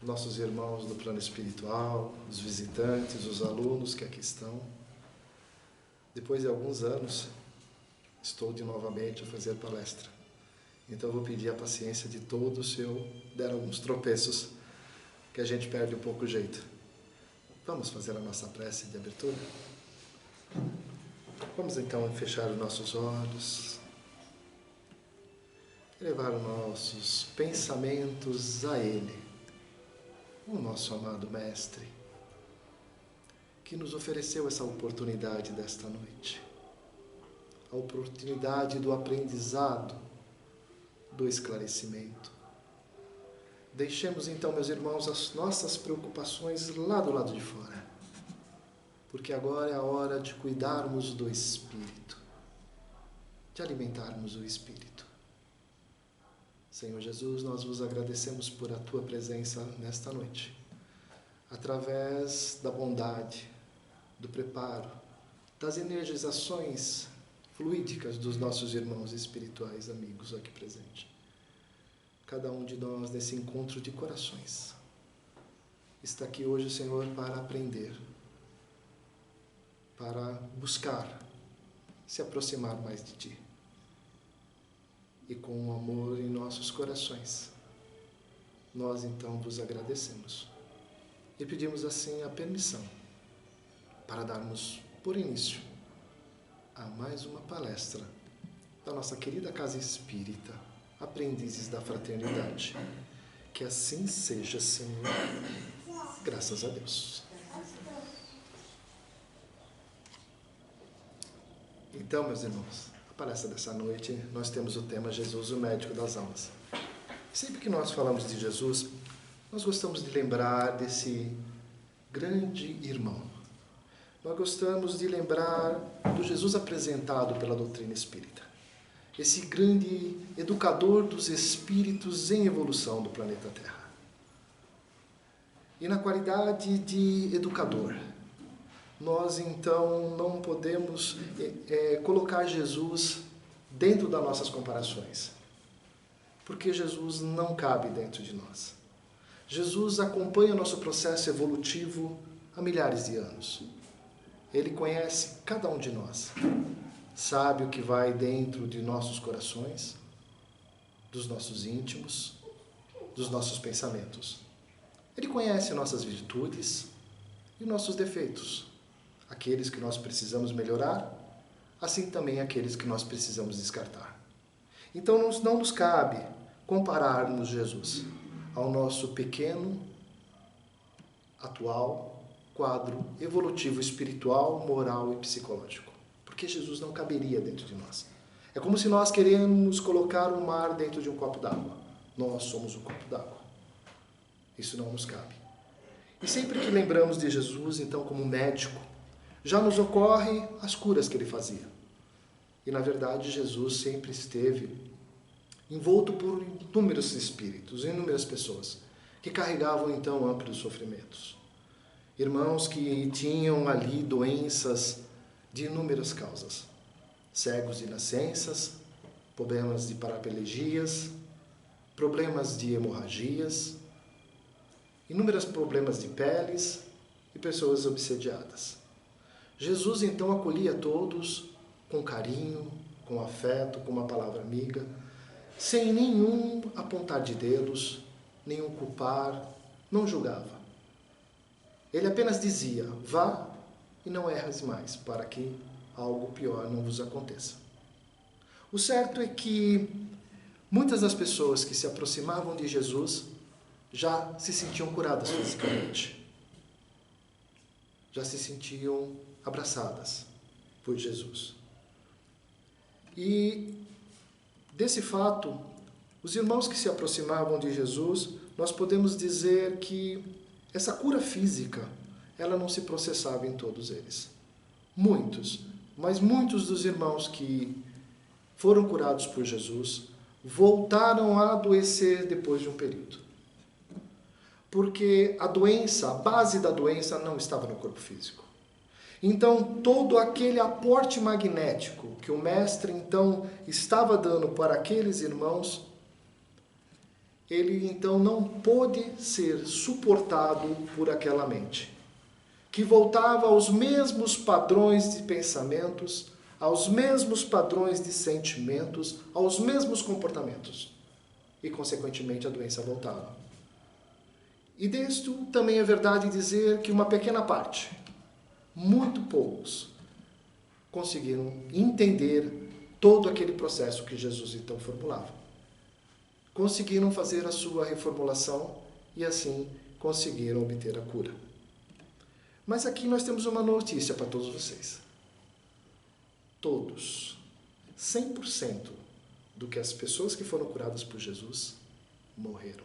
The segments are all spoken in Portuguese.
nossos irmãos do plano espiritual, os visitantes, os alunos que aqui estão. Depois de alguns anos, estou novamente a fazer palestra. Então eu vou pedir a paciência de todos se eu der alguns tropeços, que a gente perde um pouco o jeito. Vamos fazer a nossa prece de abertura? Vamos então fechar os nossos olhos, elevar os nossos pensamentos a Ele, o nosso amado Mestre, que nos ofereceu essa oportunidade desta noite, a oportunidade do aprendizado, do esclarecimento. Deixemos então, meus irmãos, as nossas preocupações lá do lado de fora, porque agora é a hora de cuidarmos do Espírito, de alimentarmos o Espírito. Senhor Jesus, nós vos agradecemos por a Tua presença nesta noite, através da bondade, do preparo, das energizações fluídicas dos nossos irmãos espirituais, amigos aqui presentes. Cada um de nós nesse encontro de corações está aqui hoje, Senhor, para aprender, para buscar se aproximar mais de Ti. E com o amor em nossos corações, nós então vos agradecemos e pedimos assim a permissão para darmos por início a mais uma palestra da nossa querida Casa Espírita, Aprendizes da Fraternidade. Que assim seja, Senhor. Graças a Deus. Então, meus irmãos, a palestra dessa noite, nós temos o tema Jesus, o médico das almas. Sempre que nós falamos de Jesus, nós gostamos de lembrar desse grande irmão. Nós gostamos de lembrar do Jesus apresentado pela doutrina espírita. Esse grande educador dos espíritos em evolução do planeta Terra. E na qualidade de educador, nós então não podemos colocar Jesus dentro das nossas comparações, porque Jesus não cabe dentro de nós. Jesus acompanha o nosso processo evolutivo há milhares de anos. Ele conhece cada um de nós. Sabe o que vai dentro de nossos corações, dos nossos íntimos, dos nossos pensamentos. Ele conhece nossas virtudes e nossos defeitos, aqueles que nós precisamos melhorar, assim também aqueles que nós precisamos descartar. Então não nos cabe compararmos Jesus ao nosso pequeno, atual quadro evolutivo espiritual, moral e psicológico. Porque Jesus não caberia dentro de nós. É como se nós queremos colocar um mar dentro de um copo d'água. Nós somos o copo d'água. Isso não nos cabe. E sempre que lembramos de Jesus, então, como médico, já nos ocorre as curas que ele fazia. E, na verdade, Jesus sempre esteve envolto por inúmeros espíritos, inúmeras pessoas, que carregavam, então, amplos sofrimentos. Irmãos que tinham ali doenças de inúmeras causas, cegos de nascenças, problemas de paraplegias, problemas de hemorragias, inúmeros problemas de peles e pessoas obsediadas. Jesus então acolhia todos com carinho, com afeto, com uma palavra amiga, sem nenhum apontar de dedos, nenhum culpar, não julgava. Ele apenas dizia: vá e não erres mais, para que algo pior não vos aconteça. O certo é que muitas das pessoas que se aproximavam de Jesus já se sentiam curadas fisicamente. Já se sentiam abraçadas por Jesus. E desse fato, os irmãos que se aproximavam de Jesus, nós podemos dizer que essa cura física ela não se processava em todos eles. Muitos, mas muitos dos irmãos que foram curados por Jesus voltaram a adoecer depois de um período. Porque a doença, a base da doença não estava no corpo físico. Então, todo aquele aporte magnético que o mestre então estava dando para aqueles irmãos, ele então não pôde ser suportado por aquela mente, que voltava aos mesmos padrões de pensamentos, aos mesmos padrões de sentimentos, aos mesmos comportamentos. E, consequentemente, a doença voltava. E disto também é verdade dizer que uma pequena parte, muito poucos, conseguiram entender todo aquele processo que Jesus então formulava. Conseguiram fazer a sua reformulação e assim conseguiram obter a cura. Mas aqui nós temos uma notícia para todos vocês. Todos, 100% do que as pessoas que foram curadas por Jesus morreram.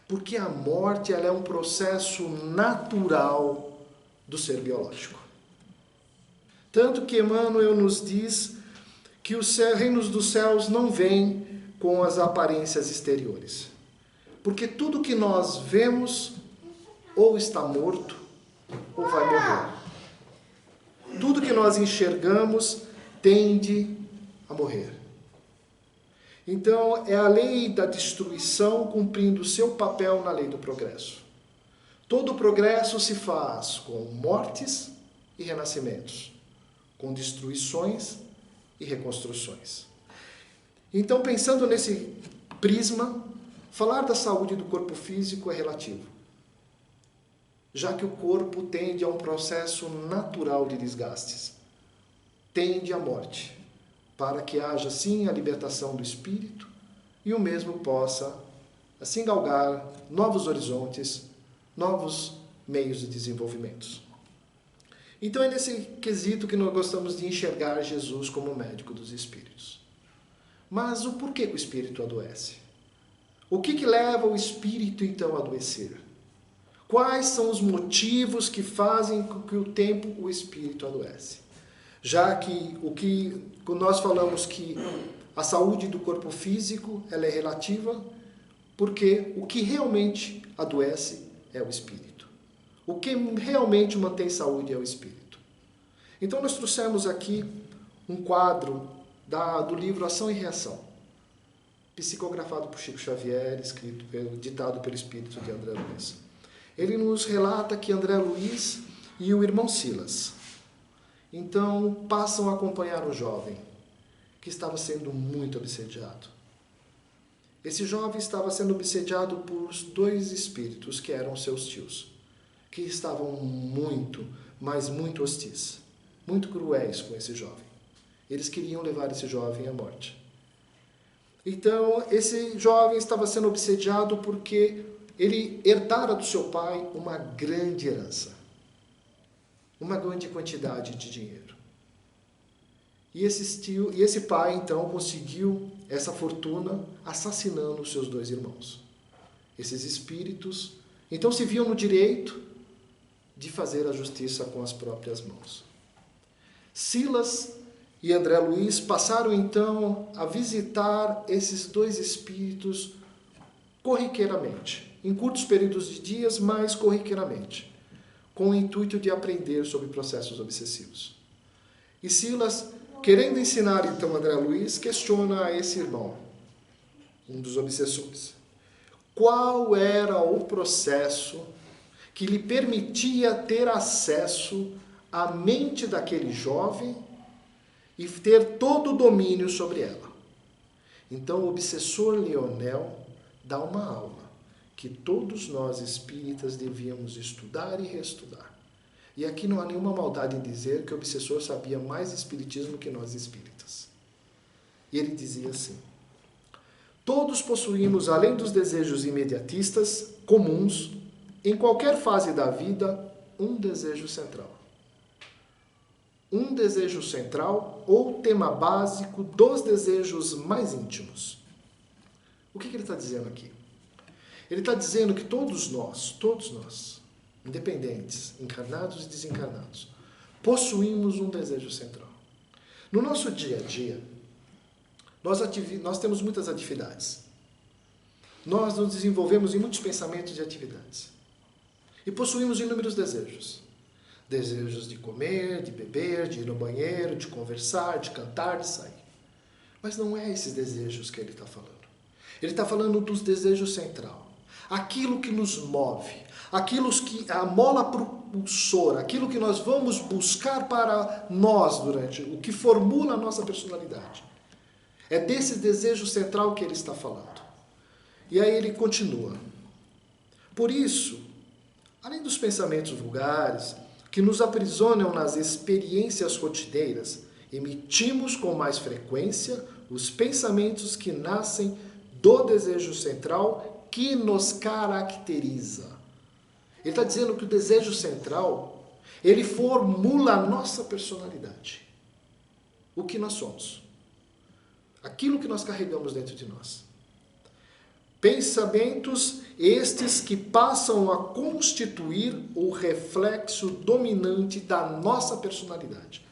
Porque a morte ela é um processo natural do ser biológico. Tanto que Emmanuel nos diz que os reinos dos céus não vêm com as aparências exteriores. Porque tudo que nós vemos ou está morto ou vai morrer. Tudo que nós enxergamos tende a morrer. Então, é a lei da destruição cumprindo o seu papel na lei do progresso. Todo o progresso se faz com mortes e renascimentos, com destruições e reconstruções. Então, pensando nesse prisma, falar da saúde do corpo físico é relativo, já que o corpo tende a um processo natural de desgastes, tende à morte, para que haja, sim, a libertação do espírito e o mesmo possa, assim, galgar novos horizontes, novos meios de desenvolvimento. Então é nesse quesito que nós gostamos de enxergar Jesus como médico dos espíritos. Mas o porquê que o espírito adoece? O que leva o espírito, então, a adoecer? Quais são os motivos que fazem com que o tempo o espírito adoece? Já que quando nós falamos que a saúde do corpo físico ela é relativa, porque o que realmente adoece é o espírito. O que realmente mantém saúde é o espírito. Então nós trouxemos aqui um quadro do livro Ação e Reação, psicografado por Chico Xavier, ditado pelo espírito de André Luiz. Ele nos relata que André Luiz e o irmão Silas, então, passam a acompanhar um jovem que estava sendo muito obsediado. Esse jovem estava sendo obsediado por dois espíritos que eram seus tios, que estavam muito, mas muito hostis, muito cruéis com esse jovem. Eles queriam levar esse jovem à morte. Então, esse jovem estava sendo obsediado porque ele herdara do seu pai uma grande herança, uma grande quantidade de dinheiro. E esse pai, então, conseguiu essa fortuna assassinando os seus dois irmãos. Esses espíritos, então, se viam no direito de fazer a justiça com as próprias mãos. Silas e André Luiz passaram, então, a visitar esses dois espíritos corriqueiramente, em curtos períodos de dias, mas corriqueiramente, com o intuito de aprender sobre processos obsessivos. E Silas, querendo ensinar então André Luiz, questiona a esse irmão, um dos obsessores, qual era o processo que lhe permitia ter acesso à mente daquele jovem e ter todo o domínio sobre ela. Então o obsessor Leonel dá uma aula que todos nós espíritas devíamos estudar e reestudar. E aqui não há nenhuma maldade em dizer que o obsessor sabia mais espiritismo que nós espíritas. E ele dizia assim: todos possuímos, além dos desejos imediatistas, comuns, em qualquer fase da vida, um desejo central. Um desejo central ou tema básico dos desejos mais íntimos. O que ele está dizendo aqui? Ele está dizendo que todos nós, independentes, encarnados e desencarnados, possuímos um desejo central. No nosso dia a dia, nós temos muitas atividades. Nós nos desenvolvemos em muitos pensamentos e atividades. E possuímos inúmeros desejos. Desejos de comer, de beber, de ir no banheiro, de conversar, de cantar, de sair. Mas não é esses desejos que ele está falando. Ele está falando dos desejos central. Aquilo que nos move, aquilo que a mola propulsora, aquilo que nós vamos buscar para nós durante, o que formula a nossa personalidade. É desse desejo central que ele está falando. E aí ele continua. Por isso, além dos pensamentos vulgares, que nos aprisionam nas experiências rotineiras, emitimos com mais frequência os pensamentos que nascem do desejo central que nos caracteriza. Ele está dizendo que o desejo central, ele formula a nossa personalidade. O que nós somos. Aquilo que nós carregamos dentro de nós. Pensamentos estes que passam a constituir o reflexo dominante da nossa personalidade.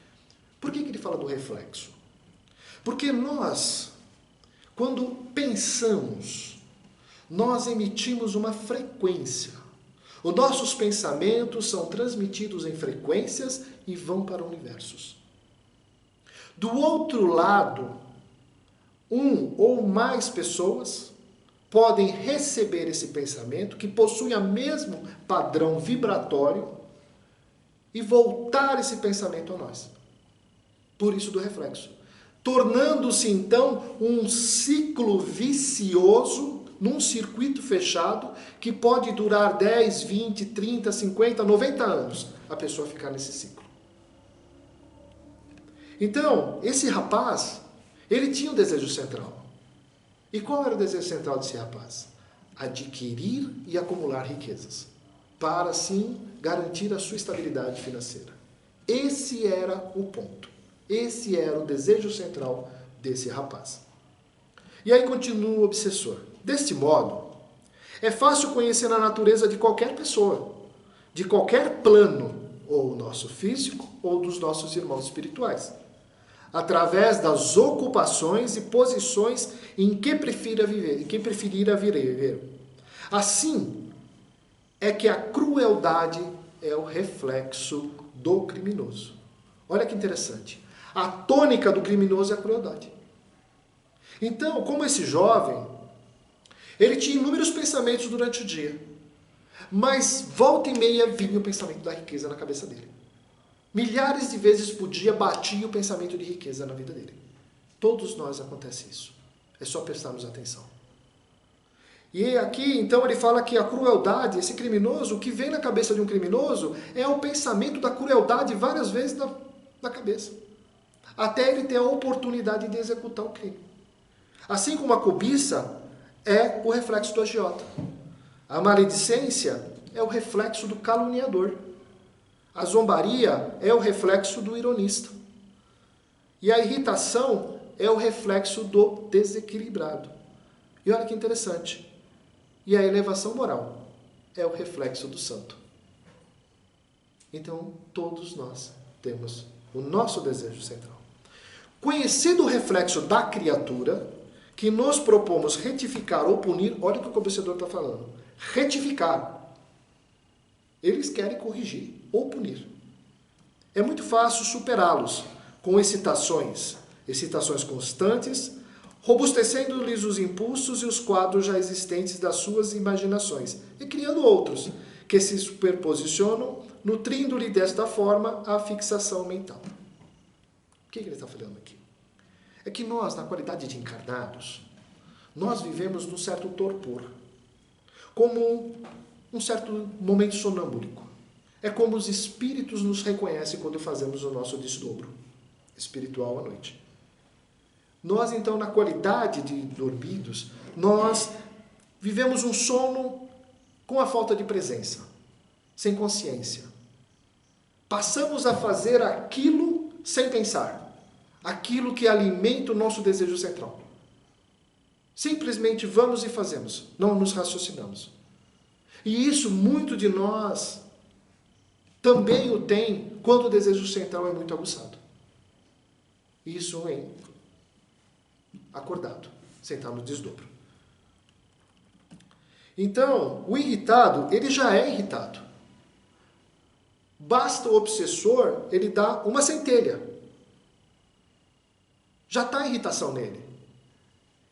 Por que ele fala do reflexo? Porque nós, quando pensamos, nós emitimos uma frequência. Os nossos pensamentos são transmitidos em frequências e vão para universos. Do outro lado, um ou mais pessoas podem receber esse pensamento que possui o mesmo padrão vibratório e voltar esse pensamento a nós. Por isso do reflexo. Tornando-se então um ciclo vicioso, num circuito fechado, que pode durar 10, 20, 30, 50, 90 anos, a pessoa ficar nesse ciclo. Então, esse rapaz, ele tinha um desejo central. E qual era o desejo central desse rapaz? Adquirir e acumular riquezas, para assim garantir a sua estabilidade financeira. Esse era o ponto. Esse era o desejo central desse rapaz. E aí continua o obsessor. Deste modo, é fácil conhecer a natureza de qualquer pessoa, de qualquer plano, ou nosso físico, ou dos nossos irmãos espirituais, através das ocupações e posições em que preferir viver. Assim, é que a crueldade é o reflexo do criminoso. Olha que interessante. A tônica do criminoso é a crueldade. Então, como esse jovem, ele tinha inúmeros pensamentos durante o dia, mas volta e meia vinha o pensamento da riqueza na cabeça dele. Milhares de vezes por dia batia o pensamento de riqueza na vida dele. Todos nós acontece isso. É só prestarmos atenção. E aqui, então, ele fala que a crueldade, esse criminoso, o que vem na cabeça de um criminoso é o pensamento da crueldade várias vezes na cabeça. Até ele ter a oportunidade de executar o crime. Assim como a cobiça é o reflexo do agiota. A maledicência é o reflexo do caluniador. A zombaria é o reflexo do ironista. E a irritação é o reflexo do desequilibrado. E olha que interessante. E a elevação moral é o reflexo do santo. Então, todos nós temos o nosso desejo central. Conhecendo o reflexo da criatura, que nos propomos retificar ou punir, olha o que o cobrecedor está falando. Retificar. Eles querem corrigir ou punir. É muito fácil superá-los com excitações constantes, robustecendo-lhes os impulsos e os quadros já existentes das suas imaginações, e criando outros, que se superposicionam, nutrindo-lhe desta forma a fixação mental. O que ele está falando aqui? É que nós, na qualidade de encarnados, nós vivemos num certo torpor, como um certo momento sonâmbulico. É como os espíritos nos reconhecem quando fazemos o nosso desdobro espiritual à noite. Nós, então, na qualidade de dormidos, nós vivemos um sono com a falta de presença, sem consciência. Passamos a fazer aquilo sem pensar, aquilo que alimenta o nosso desejo central. Simplesmente vamos e fazemos, não nos raciocinamos. E isso, muito de nós também o tem quando o desejo central é muito aguçado. Isso em acordado, sentado no desdobro. Então, o irritado, ele já é irritado. Basta o obsessor, ele dá uma centelha. Já está a irritação nele.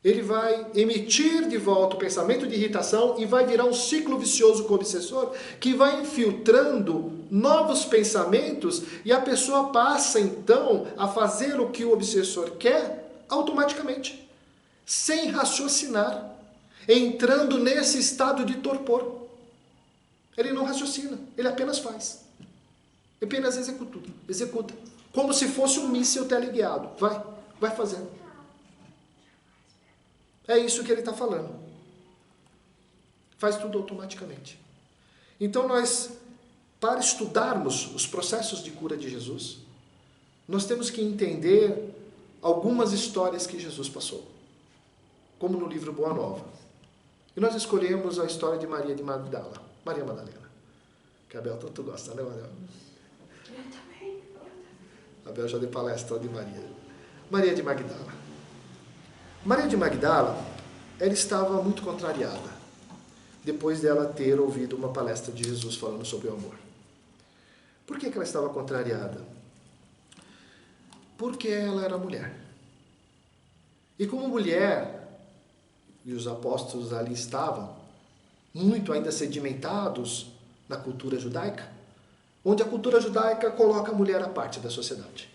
ele vai emitir de volta o pensamento de irritação e vai virar um ciclo vicioso com o obsessor, que vai infiltrando novos pensamentos e a pessoa passa então a fazer o que o obsessor quer automaticamente, sem raciocinar, entrando nesse estado de torpor. Ele não raciocina, ele apenas faz. Apenas executa. Como se fosse um míssil teleguiado. Vai fazendo. É isso que ele está falando. Faz tudo automaticamente. Então nós, para estudarmos os processos de cura de Jesus, nós temos que entender algumas histórias que Jesus passou. Como no livro Boa Nova. E nós escolhemos a história de Maria de Magdala. Maria Madalena. Que a Abel tanto gosta, né, Maria? Eu também. A Abel já deu palestra de Maria. Maria de Magdala. Maria de Magdala, ela estava muito contrariada, depois dela ter ouvido uma palestra de Jesus falando sobre o amor. Por que ela estava contrariada? Porque ela era mulher. E como mulher, e os apóstolos ali estavam, muito ainda sedimentados na cultura judaica, onde a cultura judaica coloca a mulher à parte da sociedade.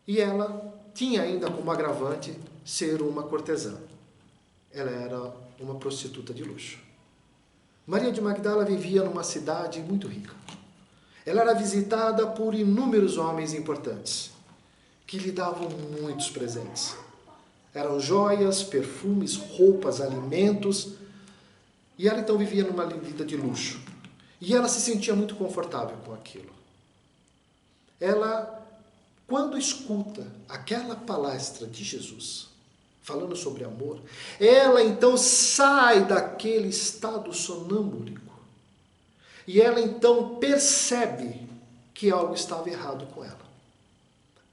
E ela tinha ainda como agravante ser uma cortesã. Ela era uma prostituta de luxo. Maria de Magdala vivia numa cidade muito rica. Ela era visitada por inúmeros homens importantes, que lhe davam muitos presentes. Eram joias, perfumes, roupas, alimentos. E ela então vivia numa vida de luxo. E ela se sentia muito confortável com aquilo. Ela, quando escuta aquela palestra de Jesus, falando sobre amor, ela então sai daquele estado sonâmbulico. E ela então percebe que algo estava errado com ela.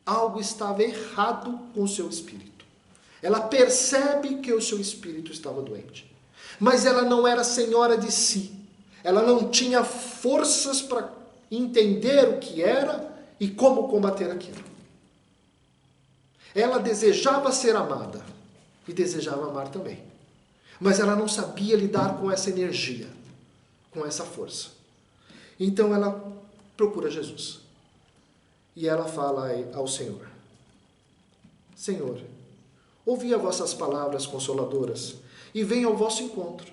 Algo estava errado com o seu espírito. Ela percebe que o seu espírito estava doente. Mas ela não era senhora de si. Ela não tinha forças para entender o que era e como combater aquilo. Ela desejava ser amada e desejava amar também. Mas ela não sabia lidar com essa energia, com essa força. Então ela procura Jesus. E ela fala ao Senhor: Senhor, ouvi as vossas palavras consoladoras e venho ao vosso encontro.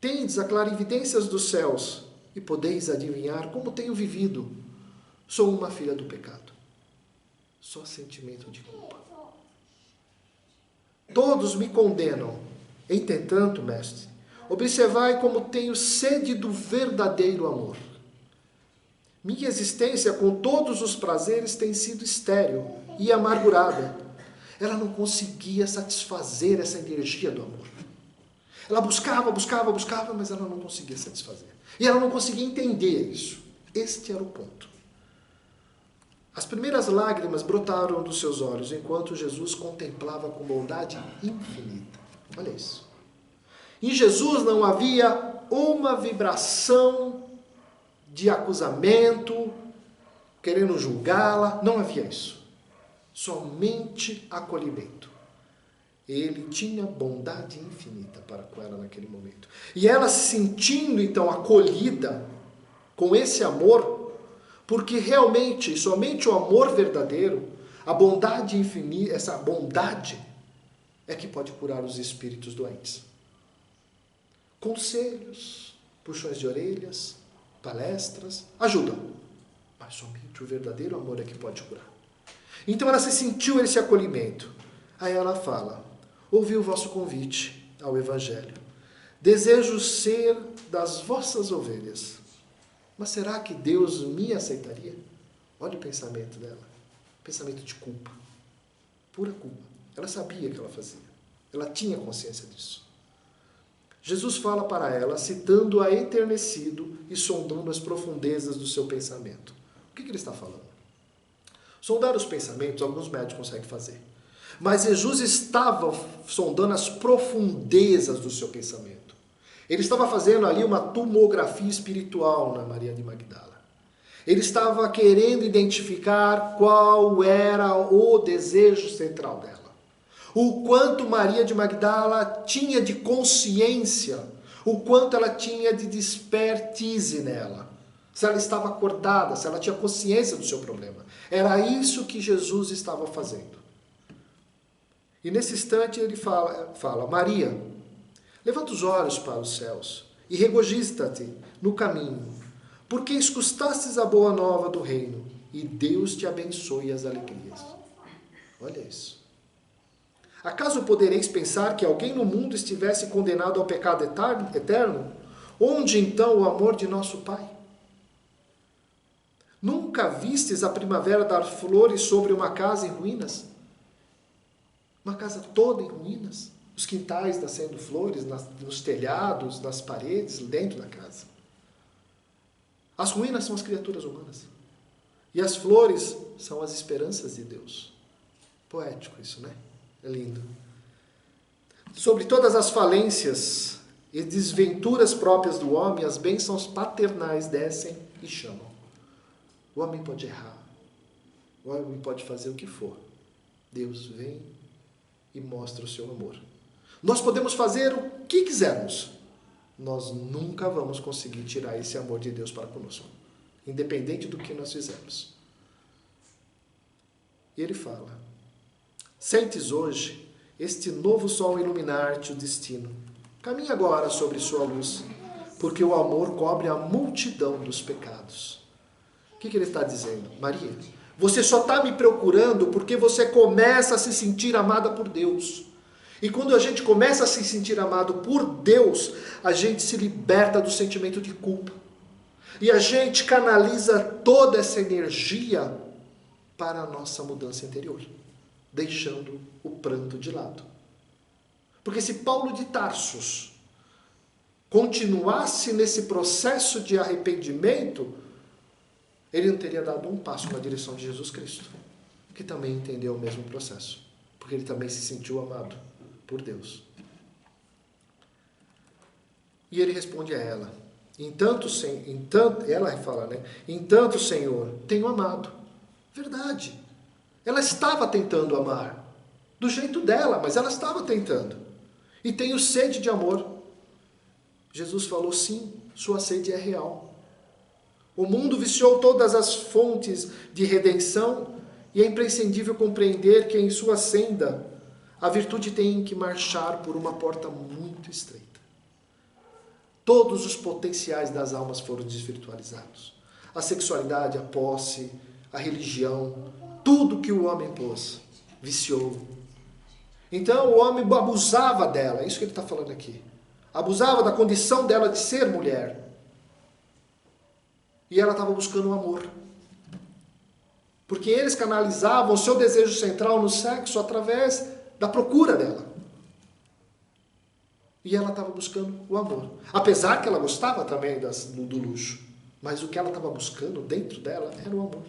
Tendes a clarividências dos céus e podeis adivinhar como tenho vivido. Sou uma filha do pecado. Só sentimento de culpa. Todos me condenam. Entretanto, mestre, observai como tenho sede do verdadeiro amor. Minha existência com todos os prazeres tem sido estéril e amargurada. Ela não conseguia satisfazer essa energia do amor. Ela buscava, mas ela não conseguia satisfazer. E ela não conseguia entender isso. Este era o ponto. As primeiras lágrimas brotaram dos seus olhos enquanto Jesus contemplava com bondade infinita. Olha isso. Em Jesus não havia uma vibração de acusamento, querendo julgá-la. Não havia isso. Somente acolhimento. Ele tinha bondade infinita para com ela naquele momento. E ela se sentindo então acolhida com esse amor, porque realmente, somente o amor verdadeiro, a bondade infinita, essa bondade é que pode curar os espíritos doentes. Conselhos, puxões de orelhas, palestras, ajudam. Mas somente o verdadeiro amor é que pode curar. Então ela se sentiu esse acolhimento. Aí ela fala: ouvi o vosso convite ao Evangelho. Desejo ser das vossas ovelhas. Mas será que Deus me aceitaria? Olha o pensamento dela. Pensamento de culpa. Pura culpa. Ela sabia o que ela fazia. Ela tinha consciência disso. Jesus fala para ela, citando-a enternecido e sondando as profundezas do seu pensamento. O que ele está falando? Sondar os pensamentos, alguns médicos conseguem fazer. Mas Jesus estava sondando as profundezas do seu pensamento. Ele estava fazendo ali uma tomografia espiritual na Maria de Magdala. Ele estava querendo identificar qual era o desejo central dela. o quanto Maria de Magdala tinha de consciência, o quanto ela tinha de despertise nela. Se ela estava acordada, se ela tinha consciência do seu problema. Era isso que Jesus estava fazendo. E nesse instante ele fala: Maria, levanta os olhos para os céus e regozija-te no caminho, porque escutastes a boa nova do reino, e Deus te abençoe as alegrias. Olha isso. Acaso podereis pensar que alguém no mundo estivesse condenado ao pecado eterno? Onde então o amor de nosso Pai? Nunca vistes a primavera dar flores sobre uma casa em ruínas? Uma casa toda em ruínas? Os quintais nascendo flores nos telhados, nas paredes, dentro da casa. As ruínas são as criaturas humanas. E as flores são as esperanças de Deus. Poético isso, né? É lindo. Sobre todas as falências e desventuras próprias do homem, as bênçãos paternais descem e chamam. O homem pode errar. O homem pode fazer o que for. Deus vem e mostra o seu amor. Nós podemos fazer o que quisermos. Nós nunca vamos conseguir tirar esse amor de Deus para conosco. Independente do que nós fizermos. E ele fala: sentes hoje este novo sol iluminar-te o destino. Caminha agora sobre sua luz, porque o amor cobre a multidão dos pecados. O que ele está dizendo? Maria, você só está me procurando porque você começa a se sentir amada por Deus. E quando a gente começa a se sentir amado por Deus, a gente se liberta do sentimento de culpa. E a gente canaliza toda essa energia para a nossa mudança interior, deixando o pranto de lado. Porque se Paulo de Tarsus continuasse nesse processo de arrependimento, ele não teria dado um passo na direção de Jesus Cristo, que também entendeu o mesmo processo, porque ele também se sentiu amado por Deus. E ele responde a ela: ela fala, né? Entanto, Senhor, tenho amado. Verdade. Ela estava tentando amar, do jeito dela, mas ela estava tentando. E tenho sede de amor. Jesus falou: sim, sua sede é real. O mundo viciou todas as fontes de redenção e é imprescindível compreender que em sua senda a virtude tem que marchar por uma porta muito estreita. Todos os potenciais das almas foram desvirtualizados. A sexualidade, a posse, a religião, tudo que o homem pôs, viciou. Então o homem abusava dela, é isso que ele está falando aqui. Abusava da condição dela de ser mulher. E ela estava buscando o amor. Porque eles canalizavam o seu desejo central no sexo através da procura dela. E ela estava buscando o amor. Apesar que ela gostava também do luxo. Mas o que ela estava buscando dentro dela era o amor.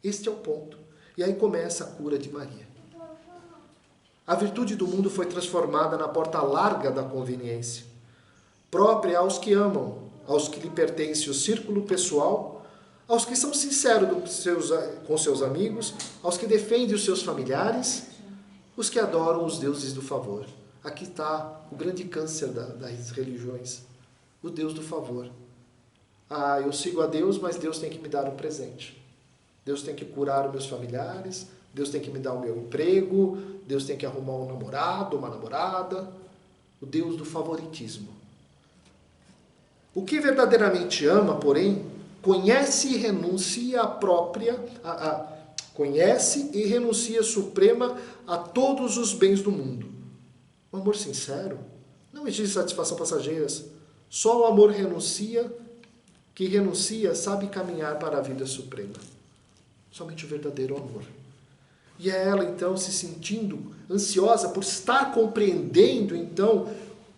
Este é o ponto. E aí começa a cura de Maria. A virtude do mundo foi transformada na porta larga da conveniência, própria aos que amam, aos que lhe pertence o círculo pessoal, aos que são sinceros com seus amigos, aos que defendem os seus familiares, os que adoram os deuses do favor. Aqui está o grande câncer das religiões, o Deus do favor. Ah, eu sigo a Deus, mas Deus tem que me dar um presente. Deus tem que curar os meus familiares, Deus tem que me dar o meu emprego, Deus tem que arrumar um namorado, uma namorada. O Deus do favoritismo. O que verdadeiramente ama, porém, conhece e renuncia conhece e renuncia suprema a todos os bens do mundo. O amor sincero não exige satisfação passageiras. Só o amor que renuncia sabe caminhar para a vida suprema. Somente o verdadeiro amor. E é ela, então, se sentindo ansiosa por estar compreendendo, então,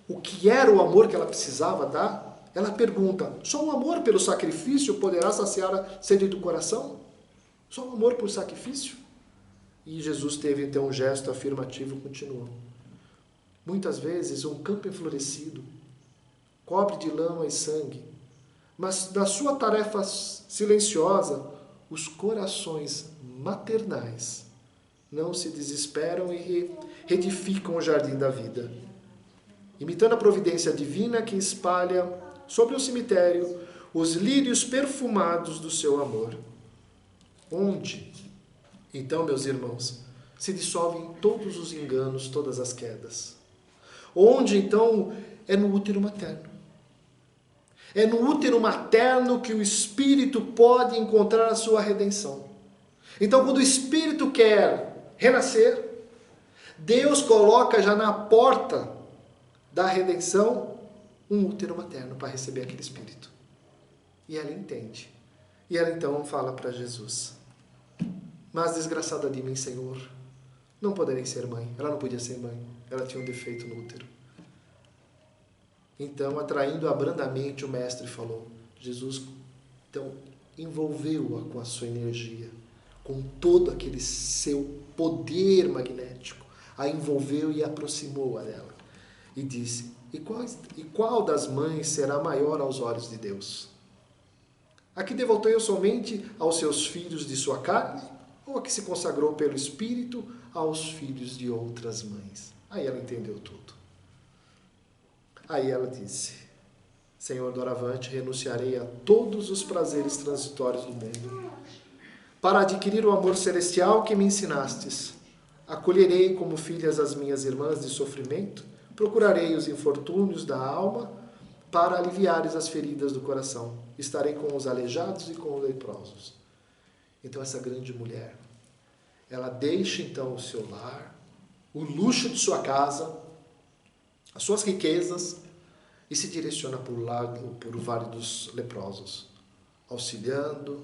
o que era o amor que ela precisava dar. Ela pergunta: só o amor pelo sacrifício poderá saciar a sede do coração? Só o amor por sacrifício? E Jesus teve, então, um gesto afirmativo e continuou. Muitas vezes, um campo enflorescido cobre de lama e sangue, mas na sua tarefa silenciosa, os corações maternais não se desesperam e reedificam o jardim da vida, imitando a providência divina que espalha sobre o cemitério os lírios perfumados do seu amor. Onde, então, meus irmãos, se dissolvem todos os enganos, todas as quedas? Onde, então, é no útero materno. É no útero materno que o Espírito pode encontrar a sua redenção. Então, quando o Espírito quer renascer, Deus coloca já na porta da redenção um útero materno para receber aquele Espírito. E ela entende. E ela então fala para Jesus: mas desgraçada de mim, Senhor, não poderei ser mãe. Ela não podia ser mãe. Ela tinha um defeito no útero. Então, atraindo-a brandamente, o mestre falou. Jesus, então, envolveu-a com a sua energia, com todo aquele seu poder magnético. A envolveu e aproximou-a dela. E disse: e qual das mães será maior aos olhos de Deus? A que devolveu somente aos seus filhos de sua carne? Ou a que se consagrou pelo Espírito aos filhos de outras mães? Aí ela entendeu tudo. Aí ela disse: Senhor, doravante renunciarei a todos os prazeres transitórios do mundo, para adquirir o amor celestial que me ensinastes. Acolherei como filhas as minhas irmãs de sofrimento, procurarei os infortúnios da alma, para aliviares as feridas do coração. Estarei com os aleijados e com os leprosos. Então essa grande mulher, ela deixa então o seu lar, o luxo de sua casa, as suas riquezas, e se direciona por o Vale dos Leprosos, auxiliando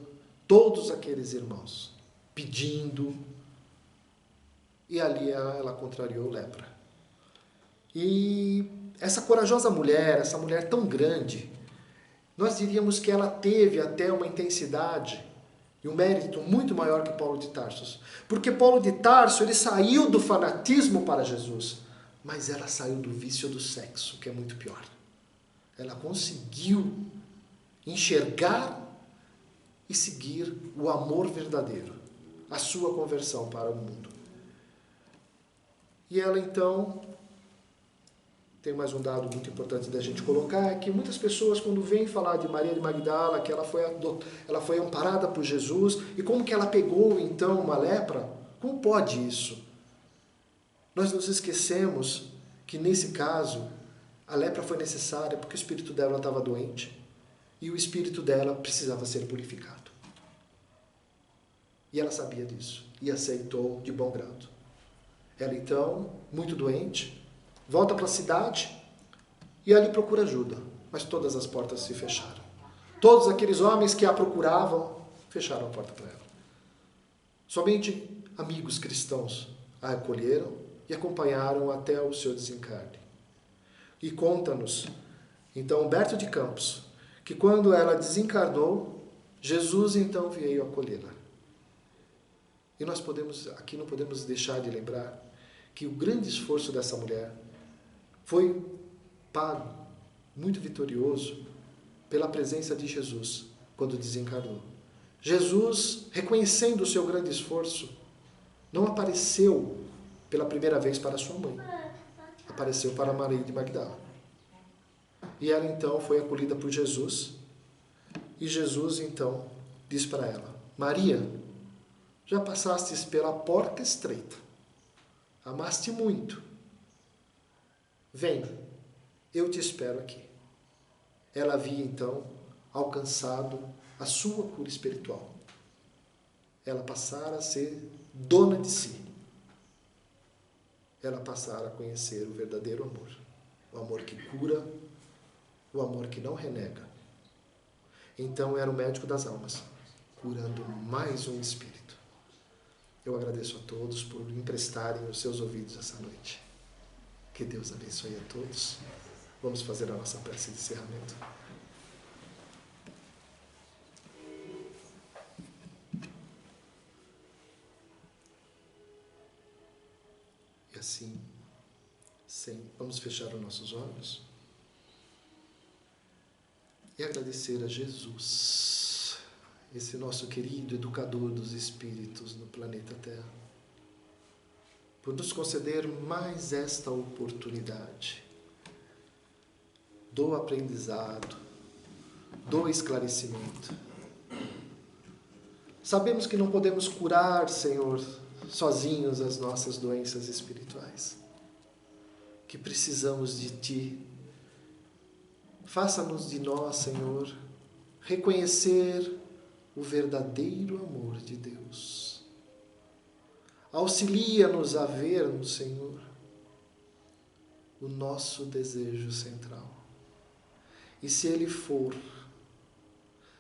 todos aqueles irmãos, pedindo, e ali ela contrariou lepra. E essa corajosa mulher, essa mulher tão grande, nós diríamos que ela teve até uma intensidade e um mérito muito maior que Paulo de Tarso. Porque Paulo de Tarso, ele saiu do fanatismo para Jesus, mas ela saiu do vício do sexo, que é muito pior. Ela conseguiu enxergar e seguir o amor verdadeiro, a sua conversão para o mundo. E ela então, tem mais um dado muito importante da gente colocar, é que muitas pessoas, quando vêm falar de Maria de Magdala, que ela foi amparada por Jesus, e como que ela pegou então uma lepra, como pode isso? Nós nos esquecemos que nesse caso, a lepra foi necessária porque o espírito dela estava doente, e o espírito dela precisava ser purificado. E ela sabia disso, e aceitou de bom grado. Ela então, muito doente, volta para a cidade e ali procura ajuda. Mas todas as portas se fecharam. Todos aqueles homens que a procuravam, fecharam a porta para ela. Somente amigos cristãos a acolheram e acompanharam até o seu desencarne. E conta-nos, então, Humberto de Campos, que quando ela desencarnou, Jesus então veio acolhê-la. E nós aqui não podemos deixar de lembrar que o grande esforço dessa mulher foi pago, muito vitorioso, pela presença de Jesus quando desencarnou. Jesus, reconhecendo o seu grande esforço, não apareceu pela primeira vez para sua mãe, apareceu para Maria de Magdala. E ela então foi acolhida por Jesus, e Jesus então diz para ela: Maria, já passastes pela porta estreita, amaste muito, vem, eu te espero aqui. Ela havia então alcançado a sua cura espiritual. Ela passara a ser dona de si. Ela passara a conhecer o verdadeiro amor. O amor que cura, o amor que não renega. Então era o médico das almas, curando mais um espírito. Eu agradeço a todos por emprestarem os seus ouvidos essa noite. Que Deus abençoe a todos. Vamos fazer a nossa prece de encerramento. E assim, vamos fechar os nossos olhos e agradecer a Jesus, esse nosso querido educador dos espíritos no planeta Terra, por nos conceder mais esta oportunidade do aprendizado, do esclarecimento. Sabemos que não podemos curar, Senhor, sozinhos as nossas doenças espirituais, que precisamos de Ti. Faça-nos de nós, Senhor, reconhecer o verdadeiro amor de Deus. Auxilia-nos a vermos, Senhor, o nosso desejo central. E se ele for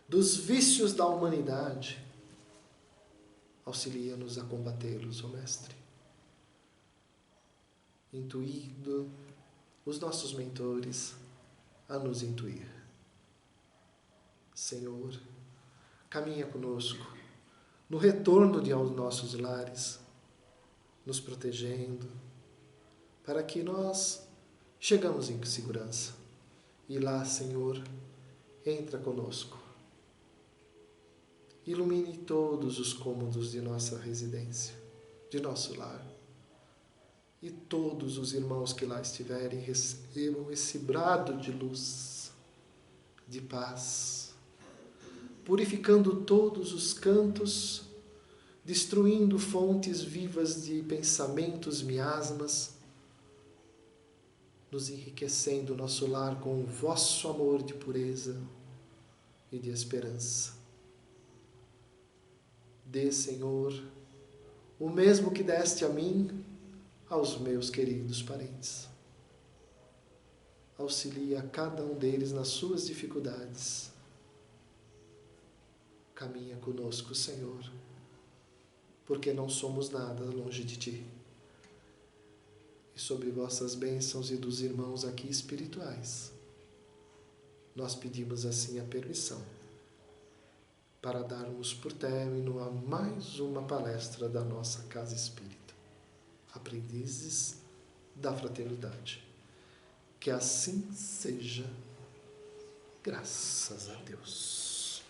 dos vícios da humanidade, auxilia-nos a combatê-los, ó Mestre. Intuindo os nossos mentores a nos intuir. Senhor, caminha conosco no retorno aos nossos lares, nos protegendo, para que nós chegamos em segurança. E lá, Senhor, entra conosco. Ilumine todos os cômodos de nossa residência, de nosso lar. E todos os irmãos que lá estiverem recebam esse brado de luz, de paz, purificando todos os cantos, destruindo fontes vivas de pensamentos, miasmas, nos enriquecendo o nosso lar com o vosso amor de pureza e de esperança. Dê, Senhor, o mesmo que deste a mim, aos meus queridos parentes. Auxilia cada um deles nas suas dificuldades. Caminha conosco, Senhor, porque não somos nada longe de Ti. E sobre vossas bênçãos e dos irmãos aqui espirituais, nós pedimos assim a permissão para darmos por término a mais uma palestra da nossa Casa Espírita, Aprendizes da Fraternidade. Que assim seja, graças a Deus.